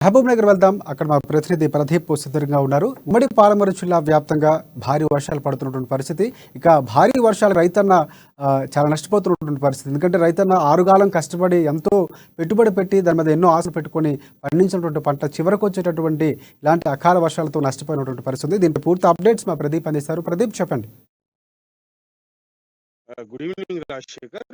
మహబూబ్ నగర్ వెళ్దాం. అక్కడ మా ప్రతినిధి ప్రదీప్ సిద్ధంగా ఉన్నారు. ఉమ్మడి పాలమూరు జిల్లా వ్యాప్తంగా భారీ వర్షాలు పడుతున్నటువంటి పరిస్థితి. ఇక భారీ వర్షాలు రైతన్న చాలా నష్టపోతున్నటువంటి పరిస్థితి. ఎందుకంటే రైతన్న ఆరుగాలం కష్టపడి ఎంతో పెట్టుబడి పెట్టి దాని మీద ఎన్నో ఆశలు పెట్టుకొని పండించినటువంటి పంట చివరకు వచ్చేటటువంటి ఇలాంటి అకాల వర్షాలతో నష్టపోయినటువంటి పరిస్థితి. దీంట్లో పూర్తి అప్డేట్స్ మా ప్రదీప్ అందిస్తారు. ప్రదీప్ చెప్పండి. Good evening Rajasekhar.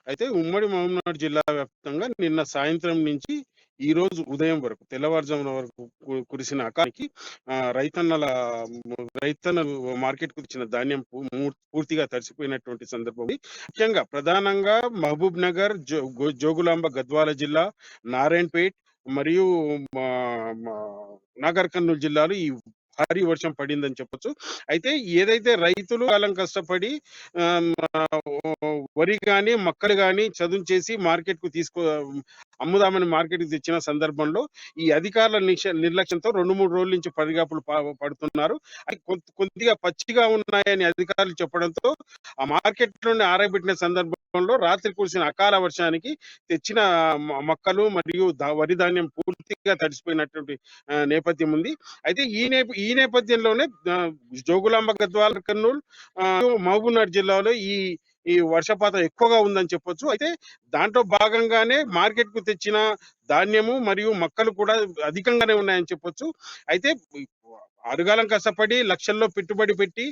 అయితే ఉమ్మడి మహబూబ్‌నగర్ జిల్లా వ్యాప్తంగా నిన్న సాయంత్రం నుంచి ఈ రోజు ఉదయం వరకు తెల్లవారుజామున వరకు కురిసిన అకానికి రైతన్నలు మార్కెట్‌కు ఇచ్చిన ధాన్యం పూర్తిగా తడిసిపోయినటువంటి సందర్భం ఉంది. ముఖ్యంగా ప్రధానంగా మహబూబ్ నగర్, జోగులాంబ గద్వాల జిల్లా, నారాయణపేట్ మరియు మా మా నాగర్ కర్నూల్ జిల్లాలు ఈ భారీ వర్షం పడిందని చెప్పొచ్చు. అయితే ఏదైతే రైతులు కాలం కష్టపడి ఆహ్, వరి గాని, మక్కలు గాని చదును చేసి అమ్ముదామని మార్కెట్‌కి తెచ్చిన సందర్భంలో ఈ అధికారుల నిర్లక్ష్యంతో 2, 3 రోజుల నుంచి పడిగాపులు పడుతున్నారు. అది కొద్దిగా పచ్చిగా ఉన్నాయని అధికారులు చెప్పడంతో ఆ మార్కెట్‌లోనే ఆరబెట్టిన సందర్భంలో రాత్రి కురిసిన అకాల వర్షానికి తెచ్చిన మక్కలు మరియు వరి ధాన్యం పూర్తిగా తడిసిపోయినటువంటి నేపథ్యం ఉంది. అయితే ఈ నేపథ్యంలోనే జోగులాంబ గద్వాల, కర్నూల్, మహబూబ్‌నగర్ జిల్లాలో ఈ వర్షపాతం ఎక్కువగా ఉందని చెప్పొచ్చు. అయితే దాంట్లో భాగంగానే మార్కెట్‌కు తెచ్చిన ధాన్యము మరియు మక్కలు కూడా అధికంగానే ఉన్నాయని చెప్పొచ్చు. అయితే అడుగాలం కష్టపడి లక్షల్లో పెట్టుబడి పెట్టి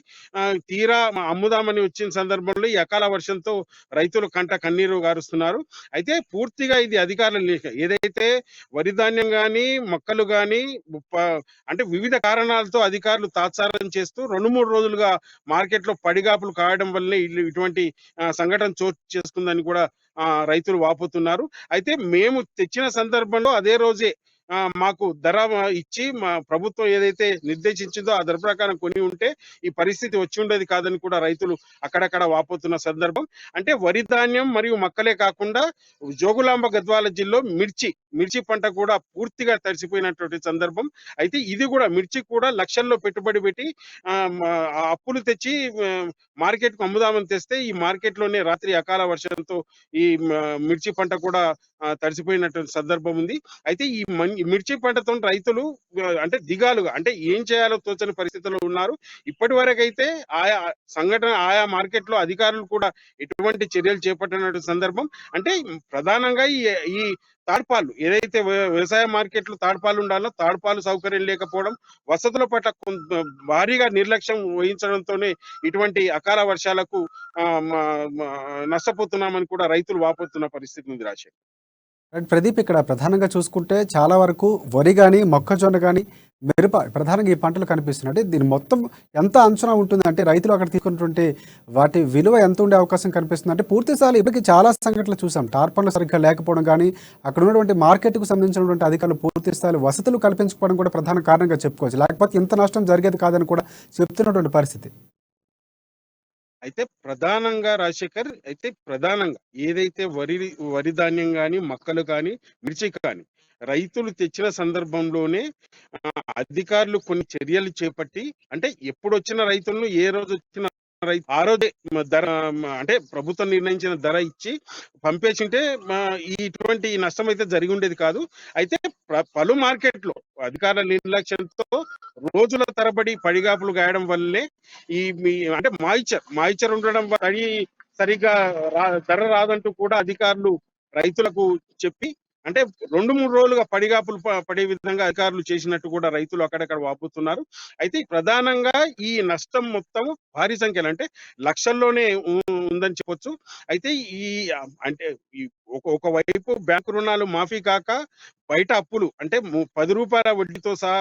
తీరా అమ్ముదామని వచ్చిన సందర్భంలో ఈ అకాల వర్షంతో రైతులు కంట కన్నీరు గారుస్తున్నారు. అయితే పూర్తిగా ఇది అధికారుల లేఖ. ఏదైతే వరి ధాన్యం గాని, మక్కలు గాని అంటే వివిధ కారణాలతో అధికారులు తాత్సారం చేస్తూ 2, 3 రోజులుగా మార్కెట్‌లో పడిగాపులు కాయడం వల్లనే ఇటువంటి సంఘటన చోటు చేసుకుందని కూడా రైతులు వాపోతున్నారు. అయితే మేము తెచ్చిన సందర్భంలో అదే రోజే మాకు ధర ఇచ్చి మా ప్రభుత్వం ఏదైతే నిర్దేశించిందో ఆ ధర ప్రకారం కొని ఉంటే ఈ పరిస్థితి వచ్చి ఉండేది కాదని కూడా రైతులు అక్కడక్కడ వాపోతున్న సందర్భం. అంటే వరి ధాన్యం మరియు మక్కలే కాకుండా జోగులాంబ గద్వాల జిల్లాలో మిర్చి పంట కూడా పూర్తిగా తడిసిపోయినటువంటి సందర్భం. అయితే ఇది కూడా మిర్చి కూడా లక్షల్లో పెట్టుబడి పెట్టి అప్పులు తెచ్చి మార్కెట్‌కు అమ్ముదామని తెస్తే ఈ మార్కెట్‌లోనే రాత్రి అకాల వర్షంతో ఈ మిర్చి పంట కూడా తడిసిపోయినటువంటి సందర్భం ఉంది. అయితే ఈ మిర్చి పంటతోని రైతులు అంటే దిగాలుగా అంటే ఏం చేయాలో తోచని పరిస్థితుల్లో ఉన్నారు. ఇప్పటివరకైతే ఆయా మార్కెట్‌లో అధికారులు కూడా ఎటువంటి చర్యలు చేపట్టనటువంటి సందర్భం. అంటే ప్రధానంగా ఈ ఈ తాడ్పాలు ఏదైతే వ్యవసాయ మార్కెట్‌లో తాడ్పాలు ఉండాలో తాడ్పాలు సౌకర్యం లేకపోవడం, వసతుల పట్ల భారీగా నిర్లక్ష్యం వహించడంతోనే ఇటువంటి అకాల వర్షాలకు నష్టపోతున్నామని కూడా రైతులు వాపోతున్న పరిస్థితి ఉంది రాజశేఖర్. అండ్ ప్రదీప్, ఇక్కడ ప్రధానంగా చూసుకుంటే చాలా వరకు వరి కానీ మొక్కజొన్న కానీ మిరప ప్రధానంగా ఈ పంటలు కనిపిస్తున్నాయి. అంటే దీని మొత్తం ఎంత అంచనా ఉంటుంది, అంటే రైతులు అక్కడ తీసుకున్నటువంటి వాటి విలువ ఎంత ఉండే అవకాశం కనిపిస్తుంది? అంటే పూర్తిస్థాయిలో ఇప్పటికీ చాలా సంఘటనలు చూసాం. టార్పన్లు సరిగ్గా లేకపోవడం కానీ, అక్కడ ఉన్నటువంటి మార్కెట్కు సంబంధించినటువంటి అధికారులు పూర్తి స్థాయిలో వసతులు కల్పించకపోవడం కూడా ప్రధాన కారణంగా చెప్పుకోవచ్చు. లేకపోతే ఇంత నష్టం జరిగేది కాదని కూడా చెప్తున్నటువంటి పరిస్థితి. అయితే ప్రధానంగా ఏదైతే వరి ధాన్యం గాని, మక్కలు కానీ, మిర్చి కానీ రైతులు తెచ్చిన సందర్భంలోనే అధికారులు కొన్ని చర్యలు చేపట్టి అంటే ఎప్పుడొచ్చిన రైతులను ఏ రోజొచ్చిన ఆ రోజే ధర అంటే ప్రభుత్వం నిర్ణయించిన ధర ఇచ్చి పంపేసింటే ఇటువంటి నష్టం అయితే జరిగి ఉండేది కాదు. అయితే పలు మార్కెట్‌లో అధికారుల నిర్లక్ష్యంతో రోజుల తరబడి పడిగాపులు గాయడం వల్లే అంటే మాయిశ్చర్ ఉండడం తడి సరిగ్గా ధర రాదంటూ కూడా అధికారులు రైతులకు చెప్పి అంటే 2, 3 రోజులుగా పడిగాపులు పడే విధంగా అధికారులు చేసినట్టు కూడా రైతులు అక్కడక్కడ వాపోతున్నారు. అయితే ప్రధానంగా ఈ నష్టం మొత్తం భారీ సంఖ్యలో అంటే లక్షల్లోనే ఉందని చెప్పొచ్చు. అయితే అంటే ఈ ఒకవైపు బ్యాంకు రుణాలు మాఫీ కాక బయట అప్పులు అంటే రూ. 10 వడ్డీతో సహా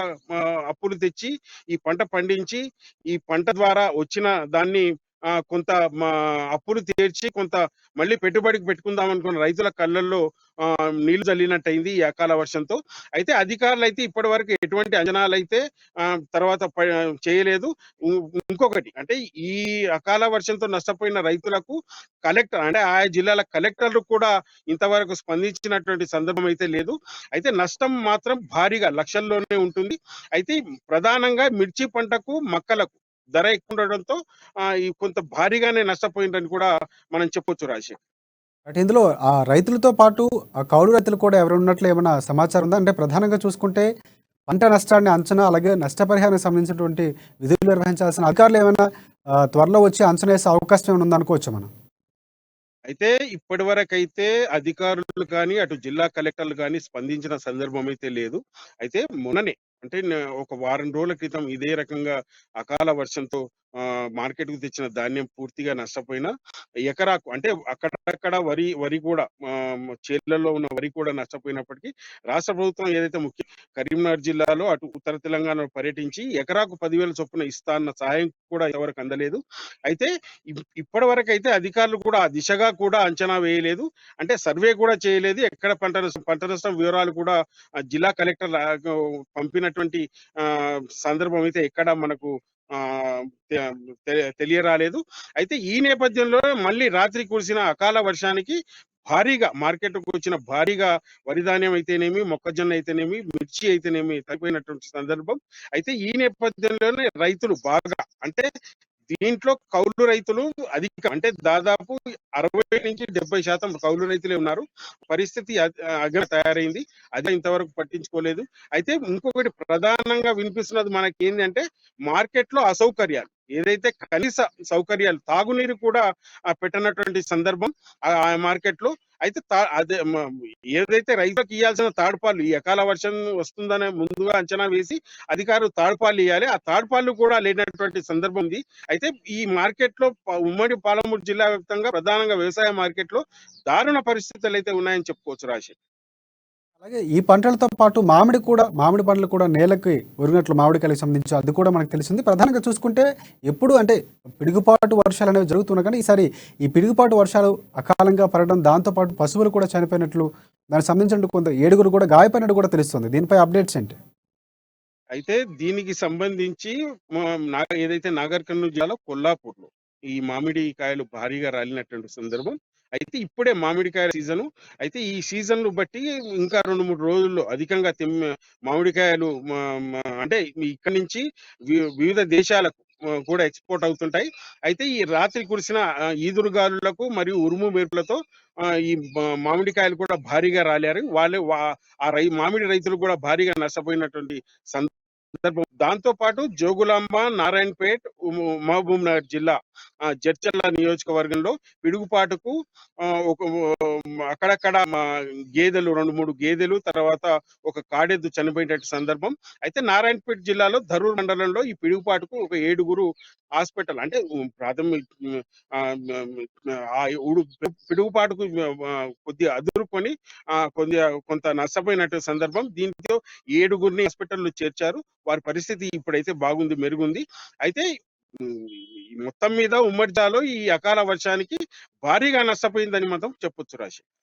అప్పులు తెచ్చి ఈ పంట పండించి ఈ పంట ద్వారా వచ్చిన దాన్ని కొంత అప్పులు తీర్చి కొంత మళ్ళీ పెట్టుబడికి పెట్టుకుందాం అనుకున్న రైతుల కళ్ళల్లో నీళ్లు జల్లినట్టయింది ఈ అకాల వర్షంతో. అయితే అధికారులైతే ఇప్పటివరకు ఎటువంటి అంచనాలైతే తర్వాత చేయలేదు. ఇంకొకటి అంటే ఈ అకాల వర్షంతో నష్టపోయిన రైతులకు కలెక్టర్ అంటే ఆయా జిల్లాల కలెక్టర్లు కూడా ఇంతవరకు స్పందించినటువంటి సందర్భం అయితే లేదు. అయితే నష్టం మాత్రం భారీగా లక్షల్లోనే ఉంటుంది. అయితే ప్రధానంగా మిర్చి పంటకు, మక్కలకు ధర ఎక్కువ ఉండడంతో ఈ కొంత భారీగానే నష్టపోయిందని కూడా మనం చెప్పొచ్చు రాజశేఖర్. అంటే ఇందులో రైతులతో పాటు కౌలు రైతులు కూడా ఎవరు ఉన్నట్లు ఏమైనా సమాచారం ఉందా? అంటే ప్రధానంగా చూసుకుంటే పంట నష్టాన్ని అంచనా, అలాగే నష్టపరిహారానికి సంబంధించినటువంటి విధులు నిర్వహించాల్సిన అధికారులు ఏమైనా త్వరలో వచ్చి అంచనా వేసే అవకాశం ఏమైనా ఉందనుకోవచ్చా మనం? అయితే ఇప్పటివరకైతే అధికారులు కానీ, అటు జిల్లా కలెక్టర్లు గానీ స్పందించిన సందర్భం అయితే లేదు. అయితే మొన్ననే అంటే ఒక వారం రోజుల క్రితం ఇదే రకంగా అకాల వర్షంతో మార్కెట్‌కు తెచ్చిన ధాన్యం పూర్తిగా నష్టపోయినా, ఎకరాకు అంటే అక్కడక్కడ వరి కూడా చేన్లలో ఉన్న వరి కూడా నష్టపోయినప్పటికీ, రాష్ట్ర ప్రభుత్వం ఏదైతే కరీంనగర్ జిల్లాలో అటు ఉత్తర తెలంగాణలో పర్యటించి ఎకరాకు 10,000 చొప్పున ఇస్తా అన్న సహాయం కూడా ఇంతవరకు అందలేదు. అయితే ఇప్పటివరకైతే అధికారులు కూడా ఆ దిశగా కూడా అంచనా వేయలేదు. అంటే సర్వే కూడా చేయలేదు. ఎక్కడ పంట నష్టం వివరాలు కూడా జిల్లా కలెక్టర్ పంపినటువంటి సందర్భం అయితే ఎక్కడ మనకు ఆహ్, తె తెలియరాలేదు. అయితే ఈ నేపథ్యంలో మళ్ళీ రాత్రి కురిసిన అకాల వర్షానికి భారీగా మార్కెట్‌కు వచ్చిన భారీగా వరి ధాన్యం అయితేనేమి, మొక్కజొన్న అయితేనేమి, మిర్చి అయితేనేమి తగ్గిపోయినటువంటి సందర్భం. అయితే ఈ నేపథ్యంలోనే రైతులు బాగా అంటే దీంట్లో కౌలు రైతులు అధికం. అంటే దాదాపు 60-70% కౌలు రైతులే ఉన్నారు. పరిస్థితి తయారైంది. అది ఇంతవరకు పట్టించుకోలేదు. అయితే ఇంకొకటి ప్రధానంగా వినిపిస్తున్నది మనకేందంటే మార్కెట్‌లో అసౌకర్యాలు. ఏదైతే కనీస సౌకర్యాలు తాగునీరు కూడా పెట్టనటువంటి సందర్భం ఆ మార్కెట్‌లో. అయితే అదే ఏదైతే రైతులకు ఇయ్యాల్సిన తాడుపాలు ఈ అకాల వర్షం వస్తుందనే ముందుగా అంచనా వేసి అధికారులు తాడుపాలు ఇయ్యాలి. ఆ తాడుపాలు కూడా లేనటువంటి సందర్భం ఉంది. అయితే ఈ మార్కెట్‌లో ఉమ్మడి పాలమూరు జిల్లా వ్యాప్తంగా ప్రధానంగా వ్యవసాయ మార్కెట్‌లో దారుణ పరిస్థితులైతే ఉన్నాయని చెప్పుకోవచ్చు రాజశేఖర్. అలాగే ఈ పంటలతో పాటు మామిడి పండ్లు కూడా నేలకి ఒరిగినట్లు మామిడికాయలకు సంబంధించి అది కూడా మనకు తెలిసింది. ప్రధానంగా చూసుకుంటే ఎప్పుడు అంటే పిడుగుపాటు వర్షాలు అనేవి జరుగుతున్నాయి కానీ ఈసారి ఈ పిడుగుపాటు వర్షాలు అకాలంగా పడడం, దాంతో పాటు పశువులు కూడా చనిపోయినట్లు, దానికి సంబంధించిన కొంత ఏడుగురు కూడా గాయపడినట్టు కూడా తెలుస్తుంది. దీనిపై అప్డేట్స్ ఏంటి? అయితే దీనికి సంబంధించి ఏదైతే నాగర్ కర్నూల్ జిల్లాలో కొల్లాపూర్‌లో ఈ మామిడి కాయలు భారీగా రాలినటువంటి సందర్భం. అయితే ఇప్పుడే మామిడికాయల సీజను. అయితే ఈ సీజన్‌ను బట్టి ఇంకా 2, 3 రోజుల్లో అధికంగా మామిడికాయలు మ మ అంటే ఇక్కడి నుంచి వివిధ దేశాలకు కూడా ఎక్స్‌పోర్ట్ అవుతుంటాయి. అయితే ఈ రాత్రి కురిసిన ఈదురుగాలులకు మరియు ఉరుము మెరుపులతో ఈ మామిడికాయలు కూడా భారీగా రాలారు. వాళ్ళే వా ఆ రై మామిడి రైతులు కూడా భారీగా నష్టపోయినటువంటి సందర్భం. దాంతో పాటు జోగులాంబ, నారాయణపేట్, మహబూబ్ నగర్ జిల్లా జడ్చర్ల నియోజకవర్గంలో పిడుగుపాటుకు ఒక అక్కడక్కడ గేదెలు 2, 3 గేదెలు తర్వాత ఒక కాడెద్దు చనిపోయేటట్టు సందర్భం. అయితే నారాయణపేట జిల్లాలో ధరూర్ మండలంలో ఈ పిడుగుపాటుకు ఒక 7గురు హాస్పిటల్ అంటే ప్రాథమిక ఆహ్, ఆ పిడుగుపాటుకు కొద్దిగా అదురుకొని కొంత నష్టపోయినట్టు సందర్భం. దీంతో 7గురిని హాస్పిటల్‌లో చేర్చారు. వారి పరిస్థితి ఇప్పుడైతే బాగుంది, మెరుగుంది. అయితే హ్మ్. మొత్తం మీద ఉమ్మడి జిల్లాలో ఈ అకాల వర్షానికి భారీగా నష్టపోయిందని మాత్రం చెప్పొచ్చు రాజశేఖర్.